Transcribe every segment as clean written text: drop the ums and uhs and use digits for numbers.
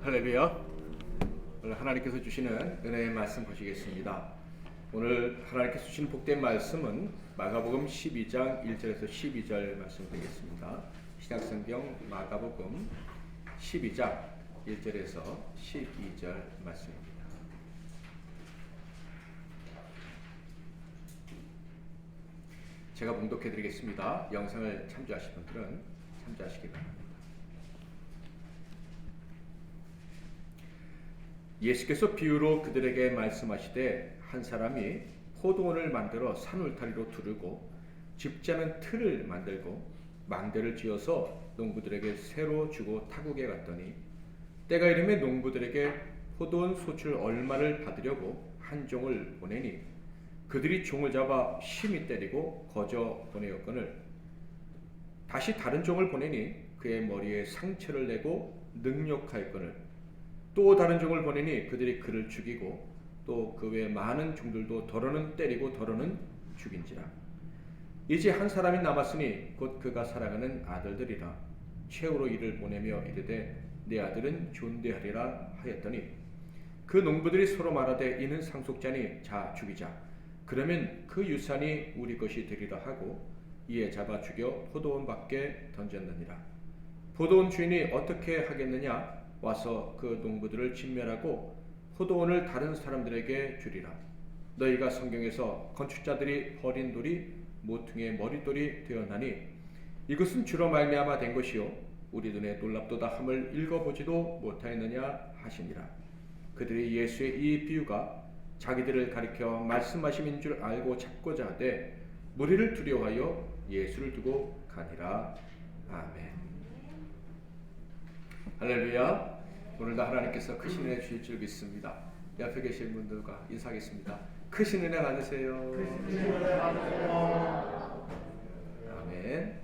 할렐루야. 오늘 하나님께서 주시는 은혜의 말씀 보시겠습니다. 오늘 하나님께서 주신 복된 말씀은 마가복음 12장 1절에서 12절 말씀 되겠습니다. 신약성경 마가복음 12장 1절에서 12절 말씀입니다. 제가 봉독해 드리겠습니다. 영상을 참조하실 분들은 참조하시기 바랍니다. 예수께서 비유로 그들에게 말씀하시되 한 사람이 포도원을 만들어 산울타리로 두르고 집자는 틀을 만들고 망대를 지어서 농부들에게 새로 주고 타국에 갔더니 때가 이르매 농부들에게 포도원 소출 얼마를 받으려고 한 종을 보내니 그들이 종을 잡아 심히 때리고 거저 보내었거늘 다시 다른 종을 보내니 그의 머리에 상처를 내고 능욕하였거늘 또 다른 종을 보내니 그들이 그를 죽이고 또 그 외 많은 종들도 더러는 때리고 더러는 죽인지라. 이제 한 사람이 남았으니 곧 그가 사랑하는 아들들이라. 최후로 이를 보내며 이르되 내 아들은 존대하리라 하였더니 그 농부들이 서로 말하되 이는 상속자니 자 죽이자. 그러면 그 유산이 우리 것이 되리라 하고 이에 잡아 죽여 포도원 밖에 던졌느니라. 포도원 주인이 어떻게 하겠느냐? 와서 그 농부들을 진멸하고 포도원을 다른 사람들에게 주리라. 너희가 성경에서 건축자들이 버린 돌이 모퉁이의 머릿돌이 되었나니 이것은 주로 말미암아 된 것이요 우리 눈에 놀랍도다 함을 읽어보지도 못하였느냐 하시니라. 그들이 예수의 이 비유가 자기들을 가리켜 말씀하심인 줄 알고 찾고자 하되 무리를 두려워하여 예수를 두고 가니라. 아멘. 할렐루야. 오늘도 하나님께서 크신 은혜 주실 줄 믿습니다. 옆에 계신 분들과 인사하겠습니다. 크신 은혜 받으세요. 아멘.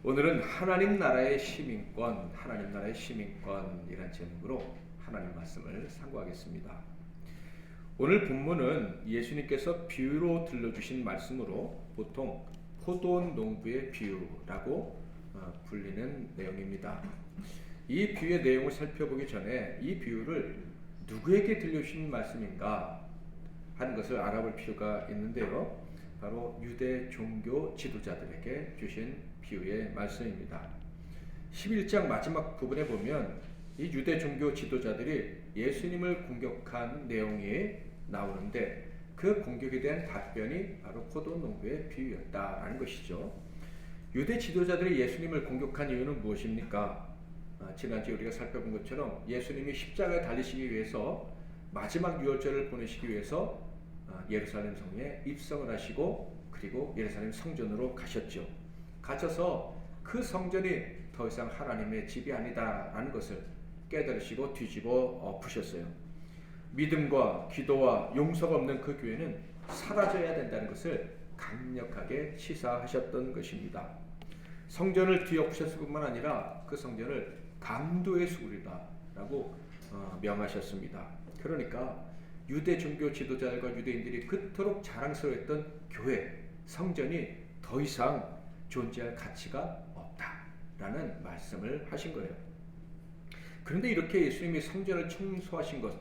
오늘은 하나님 나라의 시민권, 하나님 나라의 시민권이란 제목으로 하나님 말씀을 상고하겠습니다. 오늘 본문은 예수님께서 비유로 들려주신 말씀으로 보통 포도원 농부의 비유라고 불리는 내용입니다. 이 비유의 내용을 살펴보기 전에 이 비유를 누구에게 들려주신 말씀인가 하는 것을 알아볼 필요가 있는데요. 바로 유대 종교 지도자들에게 주신 비유의 말씀입니다. 11장 마지막 부분에 보면 이 유대 종교 지도자들이 예수님을 공격한 내용이 나오는데 그 공격에 대한 답변이 바로 포도원 농부의 비유였다라는 것이죠. 유대 지도자들이 예수님을 공격한 이유는 무엇입니까? 지난주에 우리가 살펴본 것처럼 예수님이 십자가에 달리시기 위해서 마지막 유월절을 보내시기 위해서 예루살렘 성에 입성을 하시고 그리고 예루살렘 성전으로 가셨죠. 가셔서 그 성전이 더 이상 하나님의 집이 아니다라는 것을 깨달으시고 뒤집어 엎으셨어요. 믿음과 기도와 용서가 없는 그 교회는 사라져야 된다는 것을 강력하게 시사하셨던 것입니다. 성전을 뒤엎으셨을 뿐만 아니라 그 성전을 강도의 수굴이다라고 명하셨습니다. 그러니까 유대 종교 지도자들과 유대인들이 그토록 자랑스러워했던 교회, 성전이 더 이상 존재할 가치가 없다라는 말씀을 하신 거예요. 그런데 이렇게 예수님이 성전을 청소하신 것,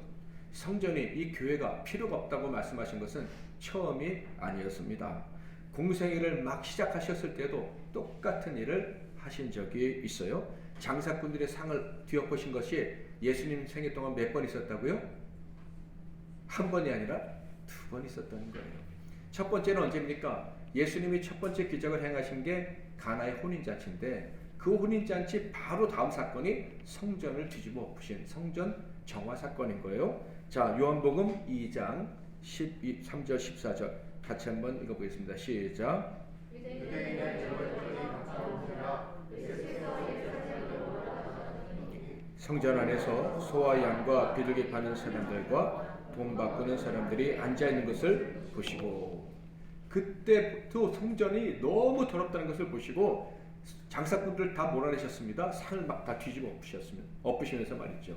성전이 이 교회가 필요가 없다고 말씀하신 것은 처음이 아니었습니다. 공생애를 막 시작하셨을 때도 똑같은 일을 하신 적이 있어요. 장사꾼들의 상을 뒤엎으신 것이 예수님 생애 동안 몇 번 있었다고요? 한 번이 아니라 두 번 있었다는 거예요. 첫 번째는 언제입니까? 예수님이 첫 번째 기적을 행하신 게 가나의 혼인잔치인데 그 혼인잔치 바로 다음 사건이 성전을 뒤집어 엎으신 성전 정화 사건인 거예요. 자, 요한복음 2장 3절 14절 같이 한번 읽어보겠습니다. 시작. 성전 안에서 소와 양과 비둘기 파는 사람들과 돈 바꾸는 사람들이 앉아있는 것을 보시고 그때부터 성전이 너무 더럽다는 것을 보시고 장사꾼들 다 몰아내셨습니다. 산을 막 다 뒤집어 엎으시면서 말이죠.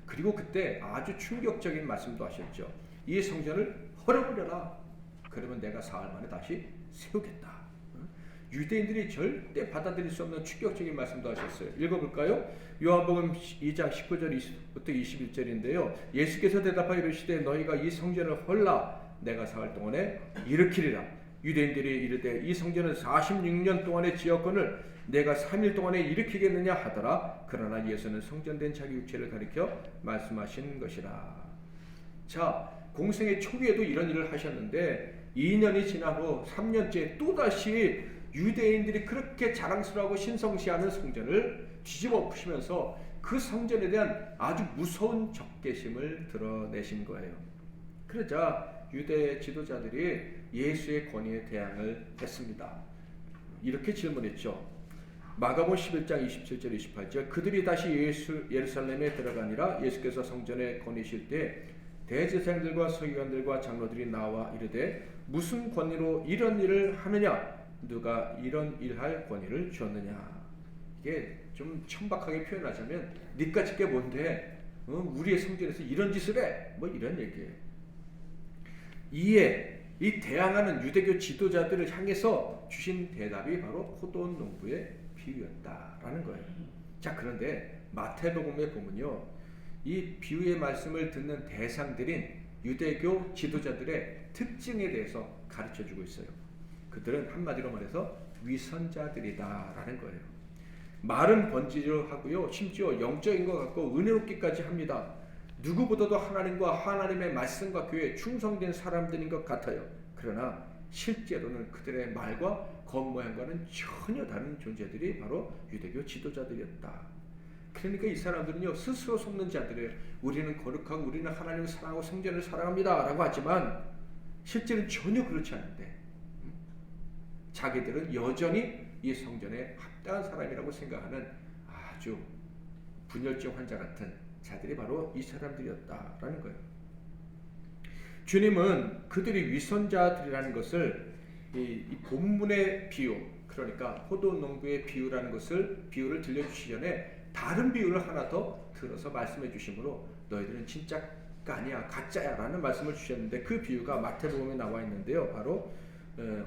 그리고 그때 아주 충격적인 말씀도 하셨죠. 이 성전을 헐어버려라. 그러면 내가 사흘 만에 다시 세우겠다. 유대인들이 절대 받아들일 수 없는 충격적인 말씀도 하셨어요. 읽어볼까요? 요한복음 2장 19절부터 21절인데요. 예수께서 대답하여 이르시되 너희가 이 성전을 헐라 내가 사흘 동안에 일으키리라. 유대인들이 이르되 이 성전은 46년 동안의 지었건을 내가 3일 동안에 일으키겠느냐 하더라. 그러나 예수는 성전된 자기 육체를 가리켜 말씀하신 것이라. 자, 공생의 초기에도 이런 일을 하셨는데 2년이 지난 후 3년째 또다시 유대인들이 그렇게 자랑스러워하고 신성시하는 성전을 뒤집어 엎으시면서 그 성전에 대한 아주 무서운 적개심을 드러내신 거예요. 그러자 유대 지도자들이 예수의 권위에 대항을 했습니다. 이렇게 질문했죠. 마가복음 11장 27절 28절 그들이 다시 예루살렘에 들어가니라. 예수께서 성전에 거니실 때 대제사장들과 서기관들과 장로들이 나와 이르되 무슨 권위로 이런 일을 하느냐? 누가 이런 일할 권위를 주었느냐? 이게 좀 천박하게 표현하자면 니까짓 게 뭔데 우리의 성전에서 이런 짓을 해? 뭐 이런 얘기예요. 이에 이 대항하는 유대교 지도자들을 향해서 주신 대답이 바로 포도원 농부의 비유였다라는 거예요. 자, 그런데 마태복음에 보면요, 이 비유의 말씀을 듣는 대상들인 유대교 지도자들의 특징에 대해서 가르쳐주고 있어요. 그들은 한마디로 말해서 위선자들이다라는 거예요. 말은 번지르 하고요, 심지어 영적인 것 같고 은혜롭기까지 합니다. 누구보다도 하나님과 하나님의 말씀과 교회에 충성된 사람들인 것 같아요. 그러나 실제로는 그들의 말과 겉모양과는 전혀 다른 존재들이 바로 유대교 지도자들이었다. 그러니까 이 사람들은요, 스스로 속는 자들이에요. 우리는 거룩하고 우리는 하나님을 사랑하고 성전을 사랑합니다 라고 하지만 실제는 전혀 그렇지 않은데 자기들은 여전히 이 성전에 합당한 사람이라고 생각하는 아주 분열증 환자 같은 자들이 바로 이 사람들이었다라는 거예요. 주님은 그들이 위선자들이라는 것을 이 본문의 비유, 그러니까 포도 농부의 비유라는 비유를 들려주시기 전에 다른 비유를 하나 더 들어서 말씀해 주심으로 너희들은 진짜가 아니야, 가짜야 라는 말씀을 주셨는데 그 비유가 마태복음에 나와 있는데요. 바로 한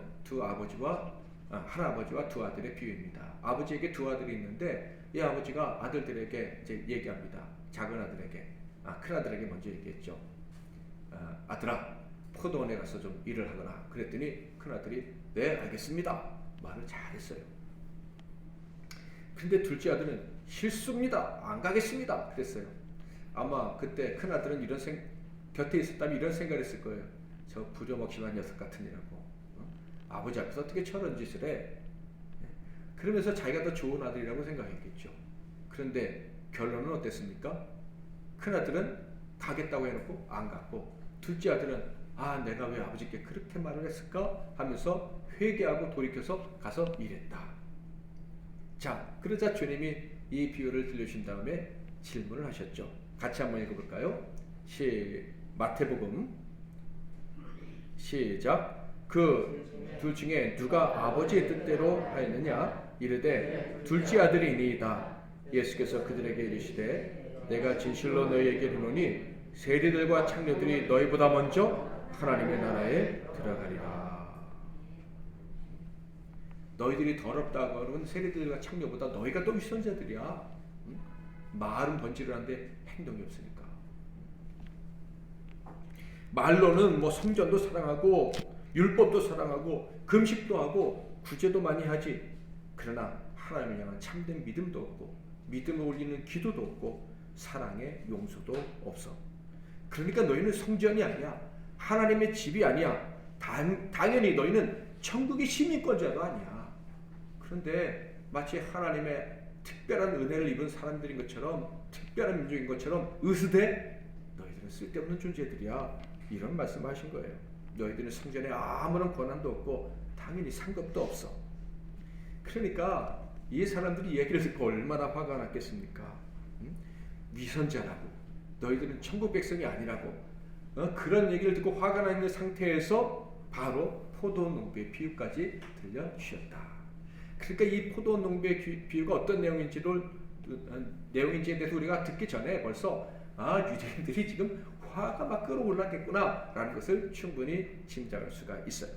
아버지와 두 아들의 비유입니다. 아버지에게 두 아들이 있는데 이 아버지가 아들들에게 이제 얘기합니다. 작은 아들에게, 큰 아들에게 먼저 얘기했죠. 아들아, 포도원에 가서 좀 일을 하거라. 그랬더니 큰 아들이 네, 알겠습니다. 말을 잘했어요. 근데 둘째 아들은 실수입니다. 안 가겠습니다. 그랬어요. 아마 그때 큰 아들은 곁에 있었다면 이런 생각을 했을 거예요. 저 부려먹심한 녀석 같은 이라고. 아버지 앞에서 어떻게 저런 짓을 해? 그러면서 자기가 더 좋은 아들이라고 생각했겠죠. 그런데 결론은 어땠습니까? 큰 아들은 가겠다고 해놓고 안 갔고, 둘째 아들은 내가 왜 아버지께 그렇게 말을 했을까? 하면서 회개하고 돌이켜서 가서 일했다. 자, 그러자 주님이 이 비유를 들려주신 다음에 질문을 하셨죠. 같이 한번 읽어볼까요? 마태복음 시작. 그 둘 중에 누가 아버지의 뜻대로 하였느냐? 이르되 둘째 아들이니이다. 예수께서 그들에게 이르시되 내가 진실로 너희에게 이르노니 세리들과 창녀들이 너희보다 먼저 하나님의 나라에 들어가리라. 너희들이 더럽다고 하는 세리들과 창녀보다 너희가 더 위선자들이야. 말은 번지르한데 행동이 없으니까. 말로는 뭐 성전도 사랑하고 율법도 사랑하고 금식도 하고 구제도 많이 하지. 그러나 하나님을 향한 참된 믿음도 없고 믿음을 올리는 기도도 없고 사랑의 용서도 없어. 그러니까 너희는 성전이 아니야. 하나님의 집이 아니야. 당연히 너희는 천국의 시민권자도 아니야. 그런데 마치 하나님의 특별한 은혜를 입은 사람들인 것처럼, 특별한 민족인 것처럼 으스대 너희들은 쓸데없는 존재들이야. 이런 말씀하신 거예요. 너희들은 성전에 아무런 권한도 없고 당연히 상급도 없어. 그러니까 이 사람들이 얘기를 듣고 얼마나 화가 났겠습니까? 위선자라고, 너희들은 천국 백성이 아니라고, 그런 얘기를 듣고 화가 나 있는 상태에서 바로 포도 농부의 비유까지 들려주셨다. 그러니까 이 포도 농부의 비유가 어떤 내용인지에 대해서 우리가 듣기 전에 벌써 유대인들이 지금 화가 막 끌어올랐겠구나 라는 것을 충분히 짐작할 수가 있어요.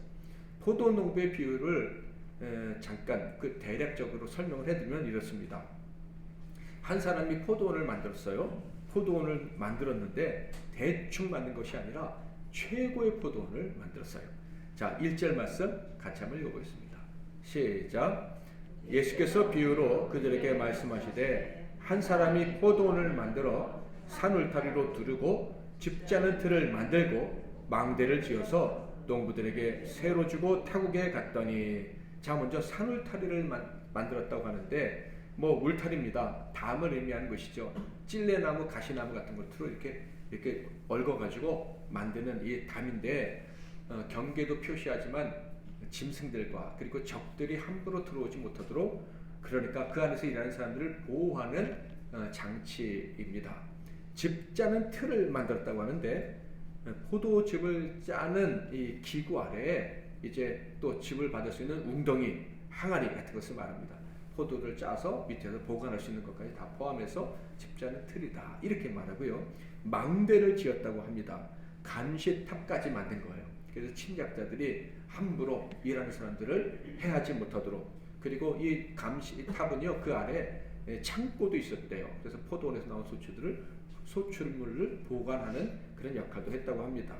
포도 농부의 비유를 잠깐 대략적으로 설명을 해드리면 이렇습니다. 한 사람이 포도원을 만들었어요. 포도원을 만들었는데 대충 만든 것이 아니라 최고의 포도원을 만들었어요. 자, 1절 말씀 같이 한번 읽어보겠습니다. 시작. 예수께서 비유로 그들에게 말씀하시되 한 사람이 포도원을 만들어 산 울타리로 두르고 짚자는 틀을 만들고 망대를 지어서 농부들에게 새로 주고 타국에 갔더니, 자, 먼저 산 울타리를 만들었다고 하는데 뭐 울타리입니다. 담을 의미하는 것이죠. 찔레나무, 가시나무 같은 것으로 이렇게 얽어가지고 만드는 이 담인데 경계도 표시하지만 짐승들과 그리고 적들이 함부로 들어오지 못하도록, 그러니까 그 안에서 일하는 사람들을 보호하는 장치입니다. 집 짜는 틀을 만들었다고 하는데 포도즙을 짜는 이 기구 아래에 이제 또 즙을 받을 수 있는 웅덩이, 항아리 같은 것을 말합니다. 포도를 짜서 밑에서 보관할 수 있는 것까지 다 포함해서 집 짜는 틀이다, 이렇게 말하고요. 망대를 지었다고 합니다. 감시탑까지 만든 거예요. 그래서 침략자들이 함부로 일하는 사람들을 해하지 못하도록, 그리고 이 감시탑은요 그 아래 창고도 있었대요. 그래서 포도원에서 나온 소출물을 보관하는 그런 역할도 했다고 합니다.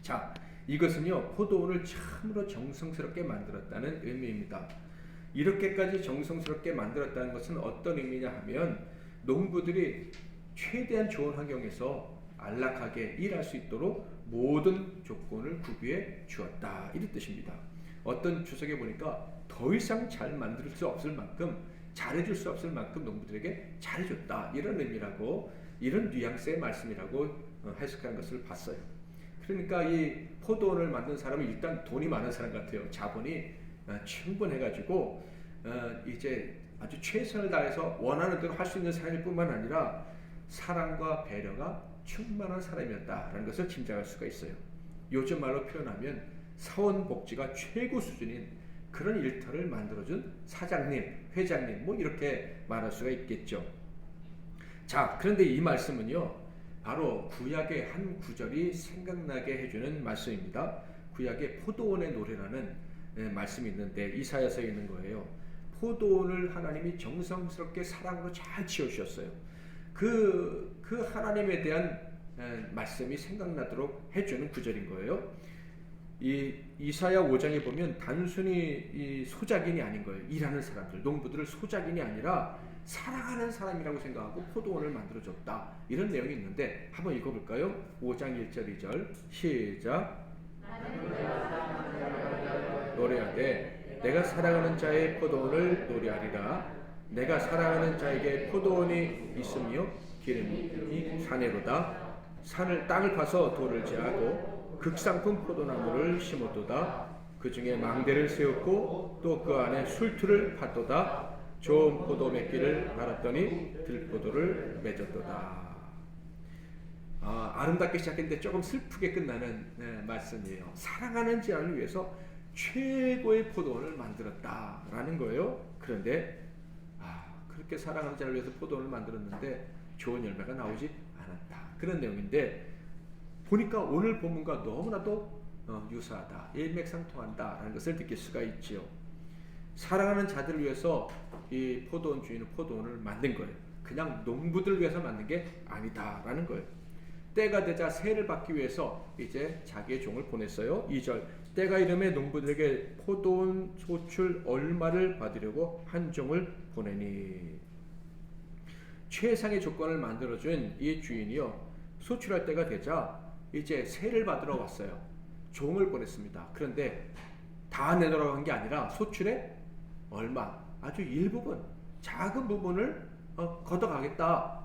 자, 이것은요 포도원을 참으로 정성스럽게 만들었다는 의미입니다. 이렇게까지 정성스럽게 만들었다는 것은 어떤 의미냐 하면 농부들이 최대한 좋은 환경에서 안락하게 일할 수 있도록 모든 조건을 구비해 주었다, 이런 뜻입니다. 어떤 주석에 보니까 더 이상 잘 만들 수 없을 만큼, 잘해줄 수 없을 만큼 농부들에게 잘해줬다, 이런 의미라고, 이런 뉘앙스의 말씀이라고 해석하는 것을 봤어요. 그러니까 이 포도원을 만든 사람은 일단 돈이 많은 사람 같아요. 자본이 충분해가지고 이제 아주 최선을 다해서 원하는 대로 할 수 있는 사람일 뿐만 아니라 사랑과 배려가 충만한 사람이었다라는 것을 짐작할 수가 있어요. 요즘 말로 표현하면 사원복지가 최고 수준인 그런 일터를 만들어준 사장님, 회장님, 뭐 이렇게 말할 수가 있겠죠. 자, 그런데 이 말씀은요 바로 구약의 한 구절이 생각나게 해주는 말씀입니다. 구약의 포도원의 노래라는 말씀이 있는데 이사야서에 있는 거예요. 포도원을 하나님이 정성스럽게 사랑으로 잘 지어주셨어요. 그 하나님에 대한 말씀이 생각나도록 해주는 구절인 거예요. 이 이사야 5장에 보면 단순히 이 소작인이 아닌 거예요. 일하는 사람들, 농부들을 소작인이 아니라 사랑하는 사람이라고 생각하고 포도원을 만들어줬다, 이런 내용이 있는데 한번 읽어볼까요? 5장 1절 2절 시작. 노래하되 내가 사랑하는 자의 포도원을 노래하리라. 내가 사랑하는 자에게 포도원이 있으며 기름이 산에로다. 땅을 파서 돌을 제하고 극상품 포도나무를 심었도다. 그 중에 망대를 세웠고 또 그 안에 술틀을 팠도다. 좋은 포도 맺기를 알았더니 들포도를 맺었도다. 아름답게 시작했는데 조금 슬프게 끝나는 말씀이에요. 사랑하는 자를 위해서 최고의 포도원을 만들었다라는 거예요. 그런데 그렇게 사랑하는 자를 위해서 포도원을 만들었는데 좋은 열매가 나오지 않았다, 그런 내용인데 보니까 오늘 본문과 너무나도 유사하다, 일맥상통한다라는 것을 느낄 수가 있지요. 사랑하는 자들을 위해서 이 포도원 주인은 포도원을 만든 거예요. 그냥 농부들을 위해서 만든 게 아니다라는 거예요. 때가 되자 세를 받기 위해서 이제 자기의 종을 보냈어요. 2절 때가 이름에 농부들에게 포도원 소출 얼마를 받으려고 한 종을 보내니. 최상의 조건을 만들어준 이 주인이요 소출할 때가 되자 이제 세를 받으러 왔어요. 종을 보냈습니다. 그런데 다 내놓으라고 한 게 아니라 소출의 얼마, 아주 일부분, 작은 부분을 걷어가겠다.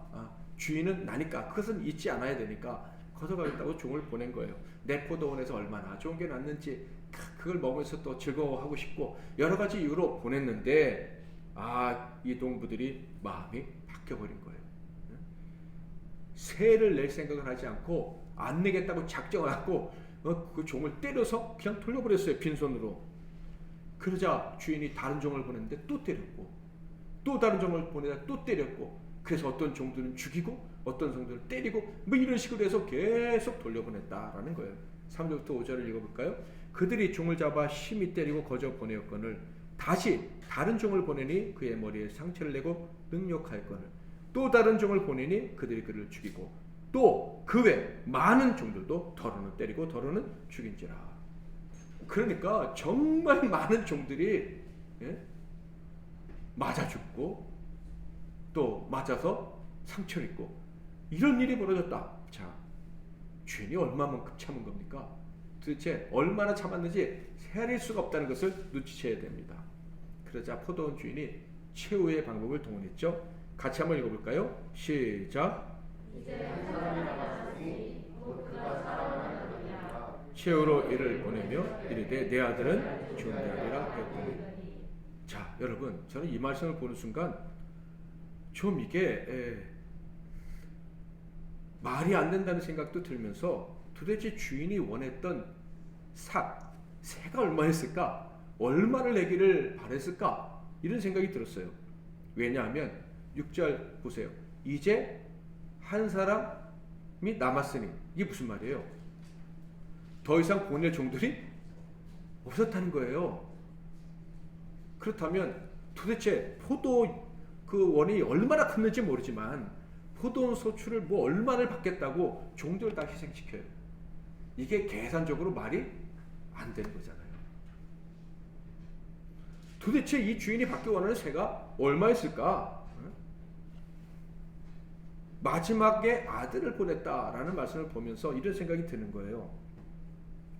주인은 나니까 그것은 잊지 않아야 되니까 걷어가겠다고 종을 보낸 거예요. 내 포도원에서 얼마나 좋은 게 났는지 그걸 먹으면서 또 즐거워하고 싶고 여러 가지 이유로 보냈는데 이 농부들이 마음이 바뀌어버린 거예요. 세를 낼 생각을 하지 않고 안 내겠다고 작정을 하고 그 종을 때려서 그냥 돌려버렸어요. 빈손으로. 그러자 주인이 다른 종을 보냈는데 또 때렸고 또 다른 종을 보내다 또 때렸고, 그래서 어떤 종들은 죽이고 어떤 종들은 때리고 뭐 이런 식으로 해서 계속 돌려보냈다라는 거예요. 3절부터 5절을 읽어볼까요? 그들이 종을 잡아 심히 때리고 거저 보내었거늘 다시 다른 종을 보내니 그의 머리에 상처를 내고 능욕하였거늘 또 다른 종을 보내니 그들이 그를 죽이고 또 그 외 많은 종들도 더러는 때리고 더러는 죽인지라. 그러니까 정말 많은 종들이 맞아 죽고 또 맞아서 상처를 입고 이런 일이 벌어졌다. 자, 주인이 얼마만큼 참은 겁니까? 도대체 얼마나 참았는지 헤아릴 수가 없다는 것을 눈치채야 됩니다. 그러자 포도원 주인이 최후의 방법을 동원했죠. 같이 한번 읽어볼까요? 시작. 최후로 이를 보내며 이르되 내 아들은 존대하리라 했더니. 자, 여러분, 저는 이 말씀을 보는 순간 좀 이게 말이 안 된다는 생각도 들면서 도대체 주인이 원했던 새가 얼마였을까? 얼마를 내기를 바랬을까? 이런 생각이 들었어요. 왜냐하면 6절 보세요. 이제 한 사람이 남았으니 이게 무슨 말이에요? 더 이상 보낼 종들이 없었다는 거예요. 그렇다면 도대체 포도 그 원이 얼마나 컸는지 모르지만 포도원 소출을 뭐 얼마를 받겠다고 종들을 다 희생시켜요. 이게 계산적으로 말이 안 되는 거잖아요. 도대체 이 주인이 받기 원하는 새가 얼마였을까? 마지막에 아들을 보냈다라는 말씀을 보면서 이런 생각이 드는 거예요.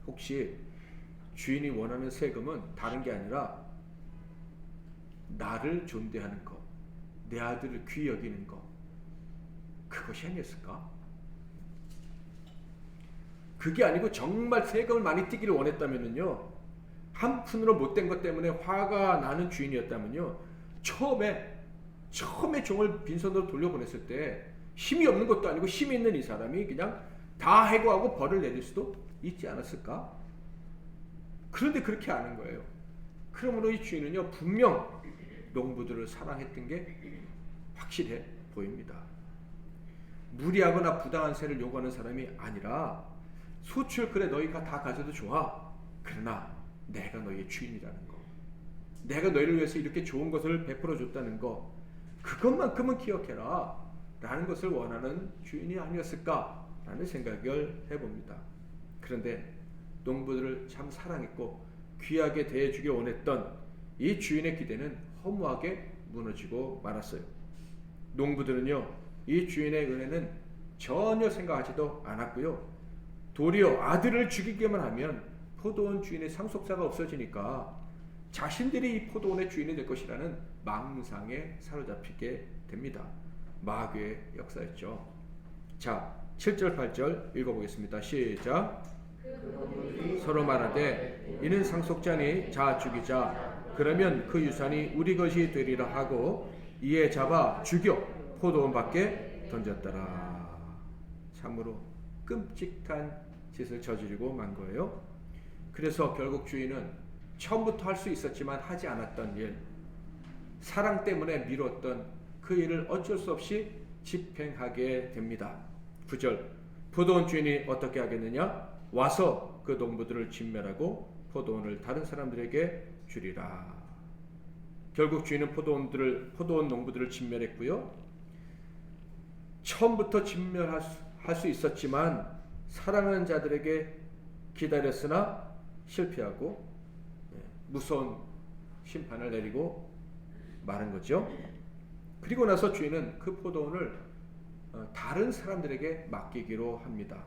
혹시 주인이 원하는 세금은 다른 게 아니라 나를 존대하는 것, 내 아들을 귀히 여기는 것, 그것이 아니었을까? 그게 아니고 정말 세금을 많이 떼기를 원했다면요, 한 푼으로 못된 것 때문에 화가 나는 주인이었다면요, 처음에 종을 빈손으로 돌려보냈을 때 힘이 없는 것도 아니고 힘이 있는 이 사람이 그냥 다 해고하고 벌을 내릴 수도 있지 않았을까? 그런데 그렇게 아는 거예요. 그러므로 이 주인은요, 분명 농부들을 사랑했던 게 확실해 보입니다. 무리하거나 부당한 세를 요구하는 사람이 아니라 소출 그래 너희가 다 가져도 좋아. 그러나 내가 너희의 주인이라는 거, 내가 너희를 위해서 이렇게 좋은 것을 베풀어 줬다는 거, 그것만큼은 기억해라 라는 것을 원하는 주인이 아니었을까 라는 생각을 해봅니다. 그런데 농부들을 참 사랑했고 귀하게 대해주길 원했던 이 주인의 기대는 허무하게 무너지고 말았어요. 농부들은요, 이 주인의 은혜는 전혀 생각하지도 않았고요, 도리어 아들을 죽이기만 하면 포도원 주인의 상속자가 없어지니까 자신들이 이 포도원의 주인이 될 것이라는 망상에 사로잡히게 됩니다. 마귀의 역사였죠. 자, 7절 8절 읽어보겠습니다. 시작. 서로 말하되 이는 상속자니 자 죽이자. 그러면 그 유산이 우리 것이 되리라 하고 이에 잡아 죽여 포도원 밖에 던졌더라. 참으로 끔찍한 짓을 저지르고 만 거예요. 그래서 결국 주인은 처음부터 할 수 있었지만 하지 않았던 일, 사랑 때문에 미뤘던 그 일을 어쩔 수 없이 집행하게 됩니다. 9절 포도원 주인이 어떻게 하겠느냐? 와서 그 농부들을 진멸하고 포도원을 다른 사람들에게 주리라. 결국 주인은 포도원 농부들을 진멸했고요, 처음부터 진멸할 수 있었지만 사랑하는 자들에게 기다렸으나 실패하고 무서운 심판을 내리고 마는 거죠. 그리고 나서 주인은 그 포도원을 다른 사람들에게 맡기기로 합니다.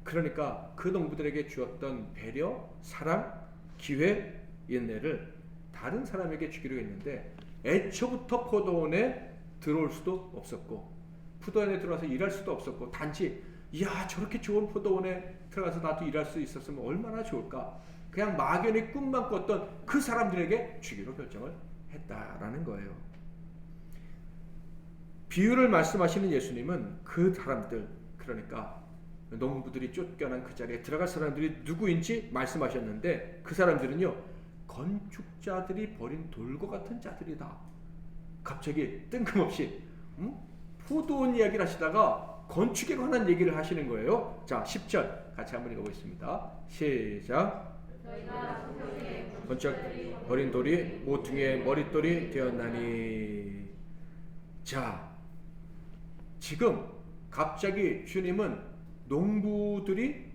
그러니까 그 농부들에게 주었던 배려, 사랑, 기회, 인내를 다른 사람에게 주기로 했는데 애초부터 포도원에 들어올 수도 없었고 포도원에 들어와서 일할 수도 없었고, 단지 이야 저렇게 좋은 포도원에 들어가서 나도 일할 수 있었으면 얼마나 좋을까, 그냥 막연히 꿈만 꿨던 그 사람들에게 주기로 결정을 했다라는 거예요. 비유를 말씀하시는 예수님은 그 사람들, 그러니까 농부들이 쫓겨난 그 자리에 들어갈 사람들이 누구인지 말씀하셨는데 그 사람들은요, 건축자들이 버린 돌과 같은 자들이다. 갑자기 뜬금없이 포도원 이야기를 하시다가 건축에 관한 얘기를 하시는 거예요. 자, 10절 같이 한번 읽어보겠습니다. 시작. 번쩍 버린 돌이 모퉁이의 머릿돌이 되었나니. 자, 지금 갑자기 주님은 농부들이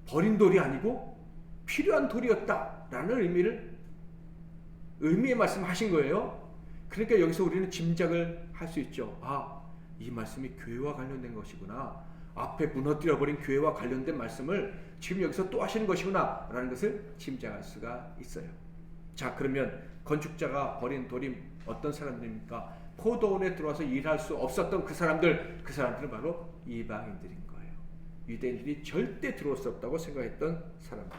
버린 돌이 아니고 필요한 돌이었다라는 의미의 말씀하신 거예요. 그러니까 여기서 우리는 짐작을 할 수 있죠. 아, 이 말씀이 교회와 관련된 것이구나. 앞에 무너뜨려버린 교회와 관련된 말씀을 지금 여기서 또 하시는 것이구나 라는 것을 짐작할 수가 있어요. 자, 그러면 건축자가 버린 돌이 어떤 사람들입니까? 포도원에 들어와서 일할 수 없었던 그 사람들은 바로 이방인들인 거예요. 유대인들이 절대 들어올 수 없다고 생각했던 사람들.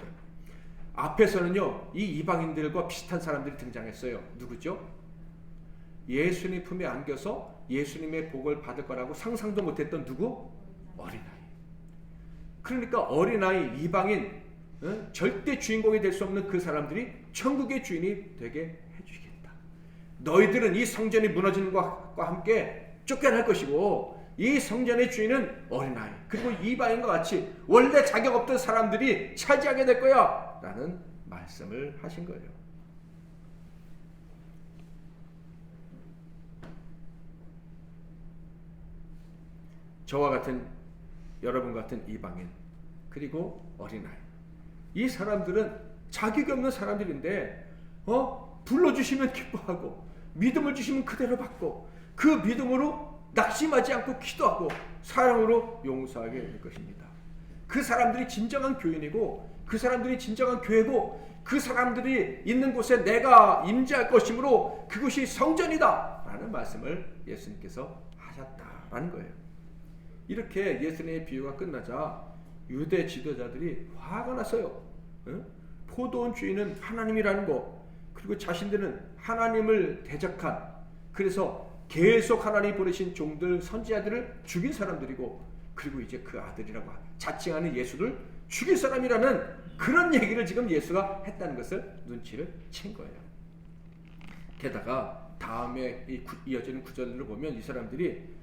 앞에서는요, 이 이방인들과 비슷한 사람들이 등장했어요. 누구죠? 예수님 품에 안겨서 예수님의 복을 받을 거라고 상상도 못했던 누구? 어린아이. 그러니까 어린아이, 이방인, 절대 주인공이 될 수 없는 그 사람들이 천국의 주인이 되게 해주시겠다. 너희들은 이 성전이 무너지는 것과 함께 쫓겨날 것이고 이 성전의 주인은 어린아이 그리고 이방인과 같이 원래 자격 없던 사람들이 차지하게 될 거야 라는 말씀을 하신 거예요. 저와 같은 여러분 같은 이방인 그리고 어린아이, 이 사람들은 자격이 없는 사람들인데 불러주시면 기뻐하고 믿음을 주시면 그대로 받고 그 믿음으로 낙심하지 않고 기도하고 사랑으로 용서하게 될 것입니다. 그 사람들이 진정한 교인이고 그 사람들이 진정한 교회고 그 사람들이 있는 곳에 내가 임재할 것이므로 그것이 성전이다 라는 말씀을 예수님께서 하셨다라는 거예요. 이렇게 예수님의 비유가 끝나자 유대 지도자들이 화가 났어요. 포도원 주인은 하나님이라는 거, 그리고 자신들은 하나님을 대적한, 그래서 계속 하나님이 보내신 종들 선지자들을 죽인 사람들이고, 그리고 이제 그 아들이라고 자칭하는 예수를 죽일 사람이라는 그런 얘기를 지금 예수가 했다는 것을 눈치를 챈 거예요. 게다가 다음에 이어지는 구절들을 보면 이 사람들이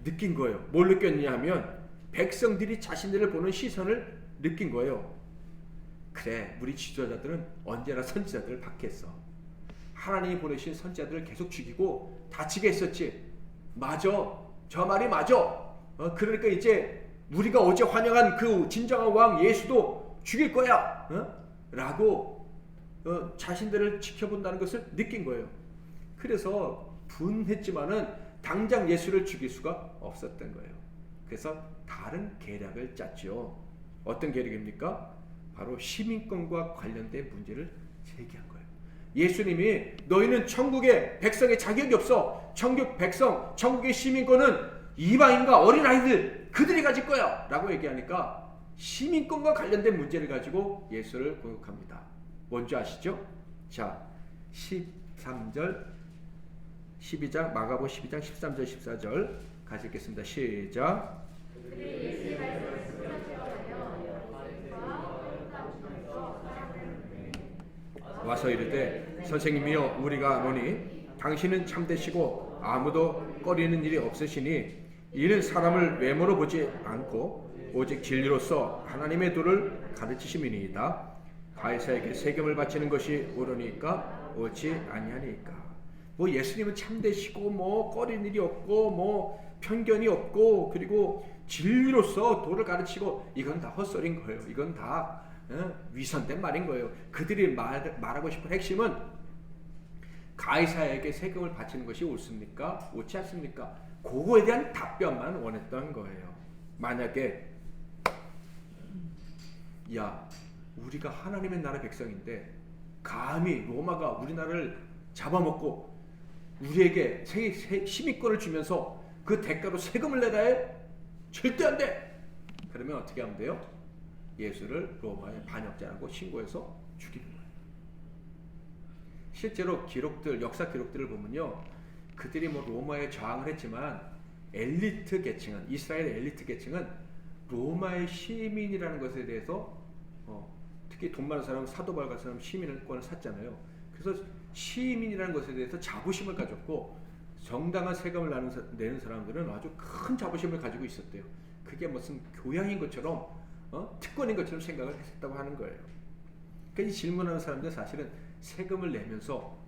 느낀 거예요. 뭘 느꼈냐 하면 백성들이 자신들을 보는 시선을 느낀 거예요. 그래, 우리 지도자들은 언제나 선지자들을 박해했어. 하나님이 보내신 선지자들을 계속 죽이고 다치게 했었지. 맞아, 저 말이 맞아. 그러니까 이제 우리가 어제 환영한 그 진정한 왕 예수도 죽일 거야 라고 자신들을 지켜본다는 것을 느낀 거예요. 그래서 분했지만은 당장 예수를 죽일 수가 없었던 거예요. 그래서 다른 계략을 짰죠. 어떤 계략입니까? 바로 시민권과 관련된 문제를 제기한 거예요. 예수님이 너희는 천국의 백성의 자격이 없어. 천국 백성, 천국의 시민권은 이방인과 어린아이들 그들이 가질 거야 라고 얘기하니까 시민권과 관련된 문제를 가지고 예수를 공격합니다. 뭔지 아시죠? 자, 13절 12장 마가복음 12장 13절 14절 같이 읽겠습니다. 시작. 와서 이르되 선생님이여 우리가 아노니 당신은 참되시고 아무도 꺼리는 일이 없으시니 이는 사람을 외모로 보지 않고 오직 진리로서 하나님의 도를 가르치심이니이다. 가이사에게 세금을 바치는 것이 옳으니까 옳지 아니하니까. 뭐 예수님은 참되시고 뭐 꺼리는 일이 없고 뭐 편견이 없고 그리고 진리로서 도를 가르치고 이건 다 헛소리인 거예요. 이건 다 위선된 말인 거예요. 그들이 말하고 싶은 핵심은 가이사에게 세금을 바치는 것이 옳습니까? 옳지 않습니까? 그거에 대한 답변만 원했던 거예요. 만약에 야, 우리가 하나님의 나라 백성인데 감히 로마가 우리나라를 잡아먹고 우리에게 시민권을 주면서 그 대가로 세금을 내라 해? 절대 안 돼! 그러면 어떻게 하면 돼요? 예수를 로마의 반역자라고 신고해서 죽이는 거예요. 실제로 역사 기록들을 보면요, 그들이 뭐 로마에 저항을 했지만 엘리트 계층은, 이스라엘의 엘리트 계층은 로마의 시민이라는 것에 대해서 특히 돈 많은 사람은 사도 바울 같은 사람은 시민권을 샀잖아요. 그래서 시민이라는 것에 대해서 자부심을 가졌고 정당한 세금을 내는 사람들은 아주 큰 자부심을 가지고 있었대요. 그게 무슨 교양인 것처럼 특권인 것처럼 생각을 했었다고 하는 거예요. 그러니까 이 질문하는 사람들 사실은 세금을 내면서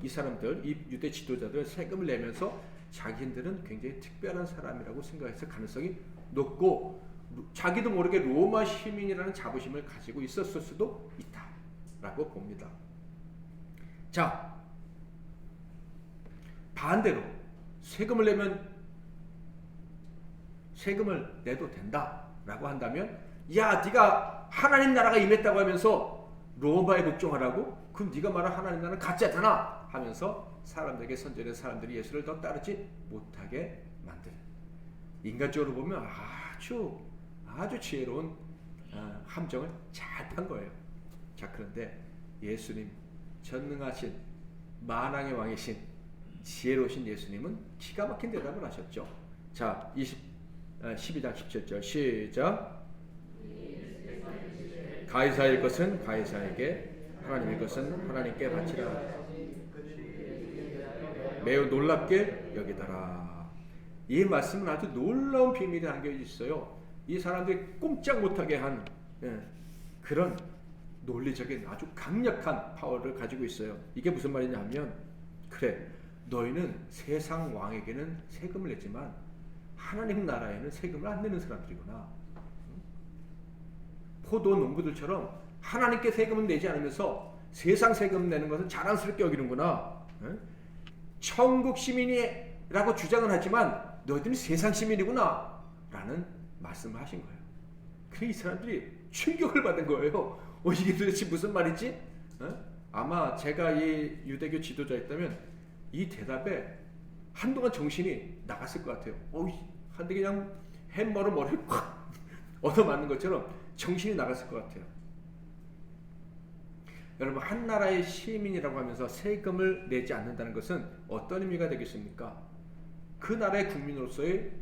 이 사람들, 이 유대 지도자들 세금을 내면서 자기들은 굉장히 특별한 사람이라고 생각했을 가능성이 높고 자기도 모르게 로마 시민이라는 자부심을 가지고 있었을 수도 있다라고 봅니다. 자, 반대로 세금을 내도 된다라고 한다면 야, 네가 하나님 나라가 임했다고 하면서 로마에 복종하라고? 그럼 네가 말한 하나님 나라는 가짜잖아 하면서 사람들에게 선전해 사람들이 예수를 더 따르지 못하게 만드는, 인간적으로 보면 아주 지혜로운 함정을 잘 판 거예요. 자, 그런데 예수님, 전능하신 만왕의 왕이신 지혜로우신 예수님은 기가 막힌 대답을 하셨죠. 자, 12장 17절 시작. 가이사의 것은 가이사에게, 하나님의 것은 하나님께 바치라. 매우 놀랍게 여기다라. 이 말씀은 아주 놀라운 비밀이 담겨 있어요. 이 사람들이 꼼짝 못하게 한 그런 논리적인 아주 강력한 파워를 가지고 있어요. 이게 무슨 말이냐 하면, 그래, 너희는 세상 왕에게는 세금을 냈지만 하나님 나라에는 세금을 안 내는 사람들이구나. 포도 농부들처럼 하나님께 세금을 내지 않으면서 세상 세금 내는 것은 자랑스럽게 여기는구나. 천국 시민이라고 주장을 하지만 너희들은 세상 시민이구나 라는 말씀을 하신 거예요. 그래서 이 사람들이 충격을 받은 거예요. 이게 도대체 무슨 말이지? 아마 제가 이 유대교 지도자였다면 이 대답에 한동안 정신이 나갔을 것 같아요. 한데 그냥 햄머로 머리를 콱 얻어맞는 것처럼 정신이 나갔을 것 같아요. 여러분, 한 나라의 시민이라고 하면서 세금을 내지 않는다는 것은 어떤 의미가 되겠습니까? 그 나라의 국민으로서의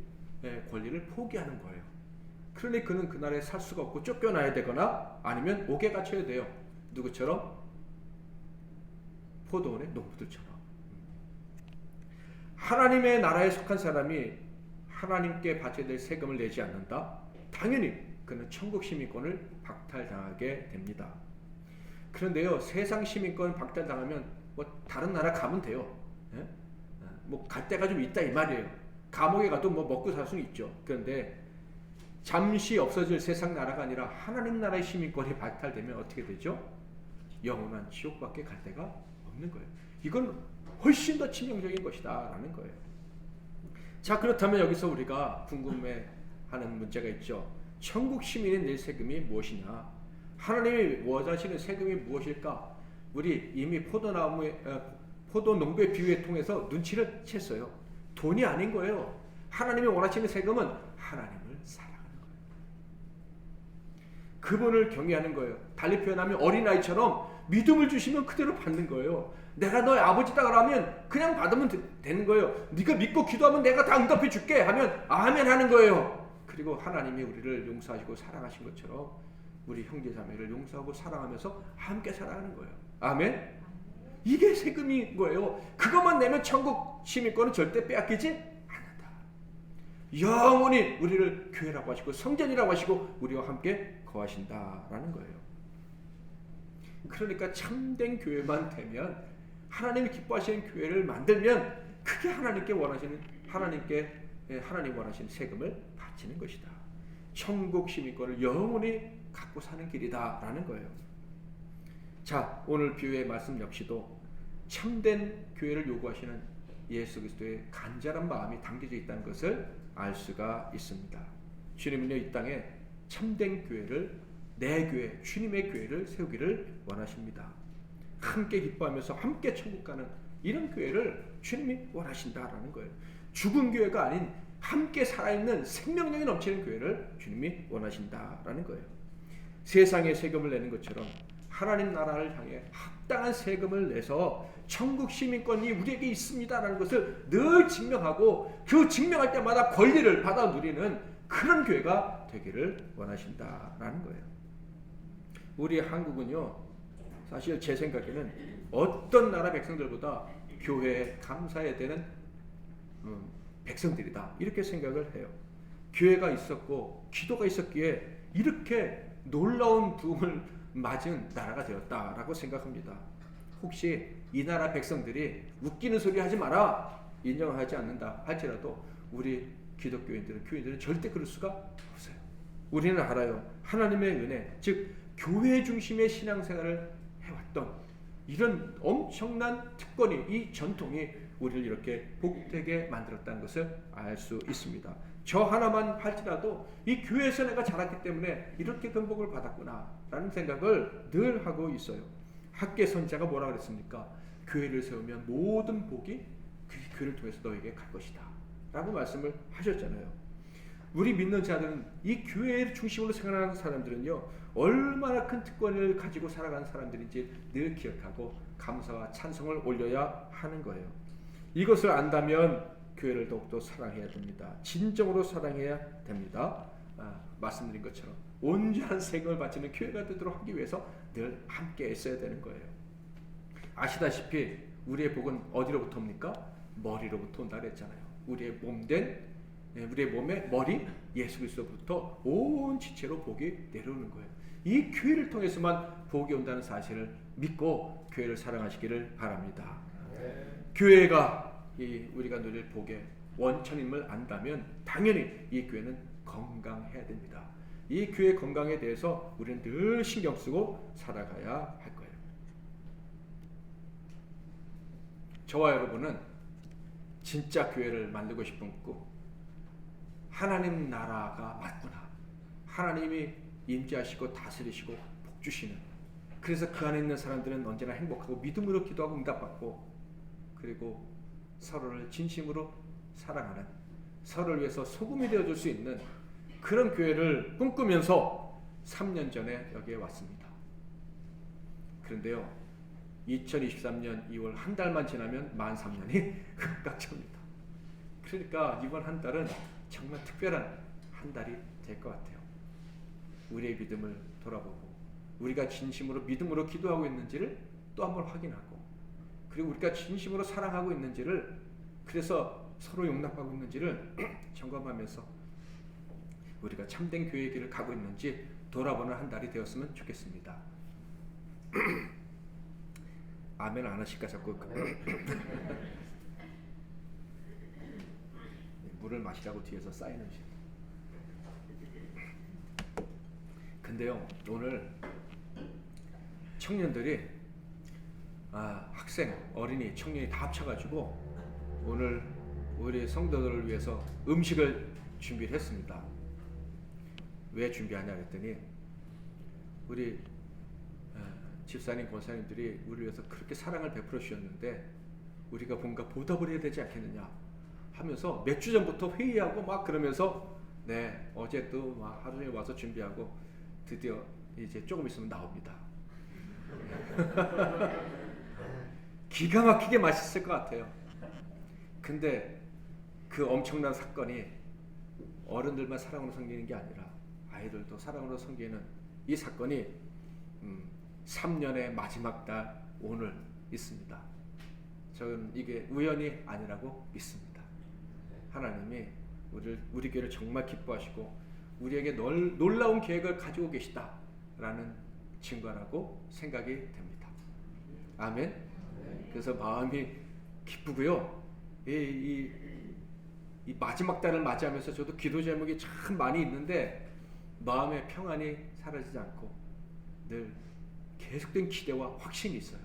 권리를 포기하는 거예요. 그러니 그는 그 나라에 살 수가 없고 쫓겨나야 되거나 아니면 옥에 갇혀야 돼요. 누구처럼? 포도원의 농부들처럼. 하나님의 나라에 속한 사람이 하나님께 바쳐야 될 세금을 내지 않는다? 당연히 그는 천국 시민권을 박탈당하게 됩니다. 그런데요, 세상 시민권 박탈당하면 다른 나라 가면 돼요. 갈 데가 좀 있다 이 말이에요. 감옥에 가도 먹고 살 수는 있죠. 그런데 잠시 없어질 세상 나라가 아니라 하나님 나라의 시민권이 박탈되면 어떻게 되죠? 영원한 지옥밖에 갈 데가 없는 거예요. 이건 훨씬 더 치명적인 것이다 라는 거예요. 자, 그렇다면 여기서 우리가 궁금해하는 문제가 있죠. 천국 시민의 낼 세금이 무엇이냐? 하나님이 원하시는 세금이 무엇일까? 우리 이미 포도 농부의 비유에 통해서 눈치를 챘어요. 돈이 아닌 거예요. 하나님이 원하시는 세금은 하나님을 사랑하는 거예요. 그분을 경외하는 거예요. 달리 표현하면 어린아이처럼 믿음을 주시면 그대로 받는 거예요. 내가 너의 아버지다 그러면 그냥 받으면 되는 거예요. 네가 믿고 기도하면 내가 다 응답해 줄게 하면 아멘 하는 거예요. 그리고 하나님이 우리를 용서하시고 사랑하신 것처럼 우리 형제자매를 용서하고 사랑하면서 함께 살아가는 거예요. 아멘. 이게 세금인 거예요. 그것만 내면 천국 시민권은 절대 빼앗기지 않는다. 영원히 우리를 교회라고 하시고 성전이라고 하시고 우리와 함께 거하신다라는 거예요. 그러니까 참된 교회만 되면, 하나님이 기뻐하시는 교회를 만들면 그게 하나님 원하시는 세금을 바치는 것이다. 천국 시민권을 영원히 갖고 사는 길이다라는 거예요. 자, 오늘 비유의 말씀 역시도 참된 교회를 요구하시는 예수 그리스도의 간절한 마음이 담겨져 있다는 것을 알 수가 있습니다. 주님은요, 이 땅에 참된 교회를, 내 교회, 주님의 교회를 세우기를 원하십니다. 함께 기뻐하면서 함께 천국 가는 이런 교회를 주님이 원하신다라는 거예요. 죽은 교회가 아닌 함께 살아있는 생명력이 넘치는 교회를 주님이 원하신다라는 거예요. 세상에 세금을 내는 것처럼 하나님 나라를 향해 합당한 세금을 내서 천국 시민권이 우리에게 있습니다라는 것을 늘 증명하고, 그 증명할 때마다 권리를 받아 누리는 그런 교회가 되기를 원하신다라는 거예요. 우리 한국은요, 사실 제 생각에는 어떤 나라 백성들보다 교회에 감사해야 되는 백성들이다 이렇게 생각을 해요. 교회가 있었고 기도가 있었기에 이렇게 놀라운 부흥을 맞은 나라가 되었다라고 생각합니다. 혹시 이 나라 백성들이 웃기는 소리 하지 마라 인정하지 않는다 할지라도 우리 교인들은 절대 그럴 수가 없어요. 우리는 알아요. 하나님의 은혜, 즉 교회 중심의 신앙생활을 해왔던 이런 엄청난 특권이, 이 전통이 우리를 이렇게 복되게 만들었다는 것을 알 수 있습니다. 저 하나만 할지라도 이 교회에서 내가 자랐기 때문에 이렇게 건복을 받았구나 라는 생각을 늘 하고 있어요. 학계 선지자가 뭐라 그랬습니까? 교회를 세우면 모든 복이 그 교회를 통해서 너에게 갈 것이다 라고 말씀을 하셨잖아요. 우리 믿는 자들은, 이 교회를 중심으로 생활하는 사람들은요, 얼마나 큰 특권을 가지고 살아가는 사람들인지 늘 기억하고 감사와 찬송을 올려야 하는 거예요. 이것을 안다면 교회를 더욱더 사랑해야 됩니다. 진정으로 사랑해야 됩니다. 말씀드린 것처럼 온전한 생명을 바치는 교회가 되도록 하기 위해서 늘 함께 있어야 되는 거예요. 아시다시피 우리의 복은 어디로부터 옵니까? 머리로부터 온다 그랬잖아요. 우리의 몸의 머리 예수 그리스도부터 온 지체로 복이 내려오는 거예요. 이 교회를 통해서만 복이 온다는 사실을 믿고 교회를 사랑하시기를 바랍니다. 교회가 우리가 누릴 복의 원천임을 안다면 당연히 이 교회는 건강해야 됩니다. 이 교회 건강에 대해서 우리는 늘 신경 쓰고 살아가야 할 거예요. 저와 여러분은 진짜 교회를 만들고 싶은 꿈, 하나님 나라가 맞구나, 하나님이 임재하시고 다스리시고 복 주시는, 그래서 그 안에 있는 사람들은 언제나 행복하고 믿음으로 기도하고 응답받고, 그리고 서로를 진심으로 사랑하는, 서로를 위해서 소금이 되어줄 수 있는 그런 교회를 꿈꾸면서 3년 전에 여기에 왔습니다. 그런데요, 2023년 2월 한 달만 지나면 만 3년이 꽉 찹니다. 그러니까 이번 한 달은 정말 특별한 한 달이 될 것 같아요. 우리의 믿음을 돌아보고 우리가 진심으로 믿음으로 기도하고 있는지를 또 한번 확인하고, 그리고 우리가 진심으로 사랑하고 있는지를, 그래서 서로 용납하고 있는지를 점검하면서 우리가 참된 교회의 길을 가고 있는지 돌아보는 한 달이 되었으면 좋겠습니다. 아멘 안 하실까 자꾸. 물을 마시라고 뒤에서 사인을 주세요. 근데요, 오늘 청년들이 학생, 어린이, 청년이 다 합쳐가지고 오늘 우리 성도들을 위해서 음식을 준비를 했습니다. 왜 준비하냐 그랬더니 우리 집사님, 권사님들이 우리를 위해서 그렇게 사랑을 베풀어 주셨는데 우리가 뭔가 보답을 해야 되지 않겠느냐 하면서 몇 주 전부터 회의하고 막 그러면서 어제 또 막 하루 종일 와서 준비하고 드디어 이제 조금 있으면 나옵니다. 기가 막히게 맛있을 것 같아요. 근데 그 엄청난 사건이 어른들만 사랑으로 섬기는 게 아니라 아이들도 사랑으로 섬기는 이 사건이 3년의 마지막 달 오늘 있습니다. 저는 이게 우연이 아니라고 믿습니다. 하나님이 우리 교회를 정말 기뻐하시고 우리에게 놀라운 계획을 가지고 계시다라는 증거라고 생각이 됩니다. 아멘. 그래서 마음이 기쁘고요. 이 마지막 달을 맞이하면서 저도 기도 제목이 참 많이 있는데 마음의 평안이 사라지지 않고 늘 계속된 기대와 확신이 있어요.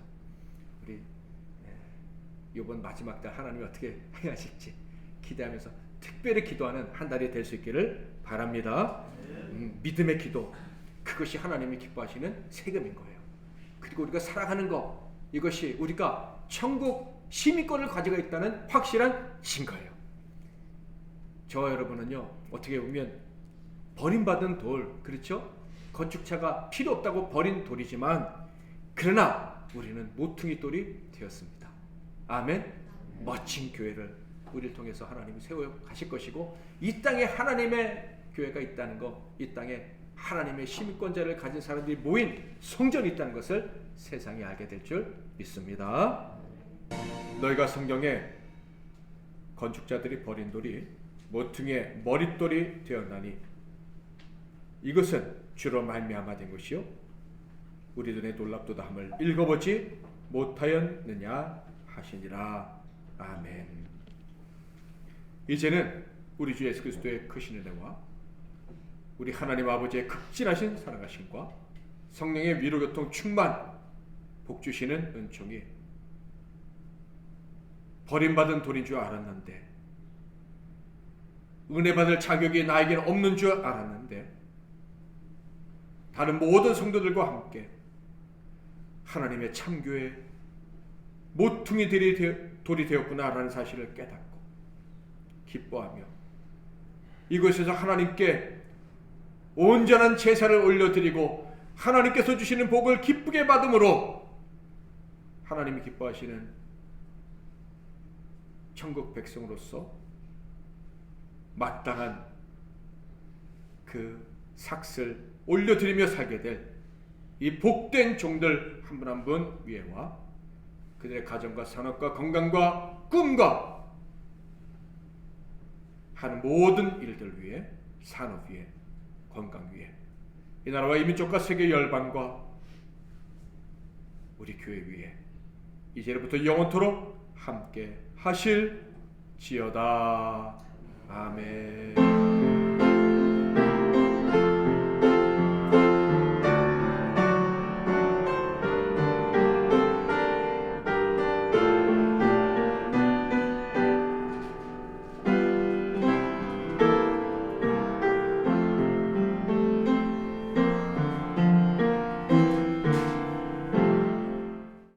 우리 이번 마지막 달 하나님이 어떻게 행하실지 기대하면서 특별히 기도하는 한 달이 될 수 있기를 바랍니다. 믿음의 기도, 그것이 하나님이 기뻐하시는 세금인 거예요. 그리고 우리가 살아가는 것, 이것이 우리가 천국 시민권을 가지고 있다는 확실한 증거예요. 저와 여러분은요, 어떻게 보면 버림받은 돌, 그렇죠? 건축차가 필요 없다고 버린 돌이지만 그러나 우리는 모퉁이 돌이 되었습니다. 아멘. 멋진 교회를 우리를 통해서 하나님이 세워 가실 것이고, 이 땅에 하나님의 교회가 있다는 것, 이 땅에 하나님의 시민권자를 가진 사람들이 모인 성전이 있다는 것을 세상이 알게 될 줄 믿습니다. 너희가 성경에 건축자들이 버린 돌이 모퉁이의 머릿돌이 되었나니 이것은 주로 말미암아 된 것이요 우리 눈에 놀랍도다함을 읽어보지 못하였느냐 하시니라. 아멘. 이제는 우리 주 예수 그리스도의 크신 은혜와 우리 하나님 아버지의 극진하신 사랑하심과 성령의 위로교통 충만 복 주시는 은총이 버림받은 돌인 줄 알았는데, 은혜 받을 자격이 나에게는 없는 줄 알았는데, 다른 모든 성도들과 함께 하나님의 참교회 모퉁이 돌이 되었구나라는 사실을 깨닫고 기뻐하며 이곳에서 하나님께 온전한 제사를 올려드리고 하나님께서 주시는 복을 기쁘게 받음으로 하나님이 기뻐하시는 천국 백성으로서 마땅한 그 삭슬 올려드리며 살게 될 이 복된 종들 한 분 한 분 위에와 그들의 가정과 산업과 건강과 꿈과 하는 모든 일들 위에, 산업 위에, 건강 위에, 이 나라와 이 민족과 세계 열방과 우리 교회 위에 이제부터 영원토록 함께 하실지어다. 아멘.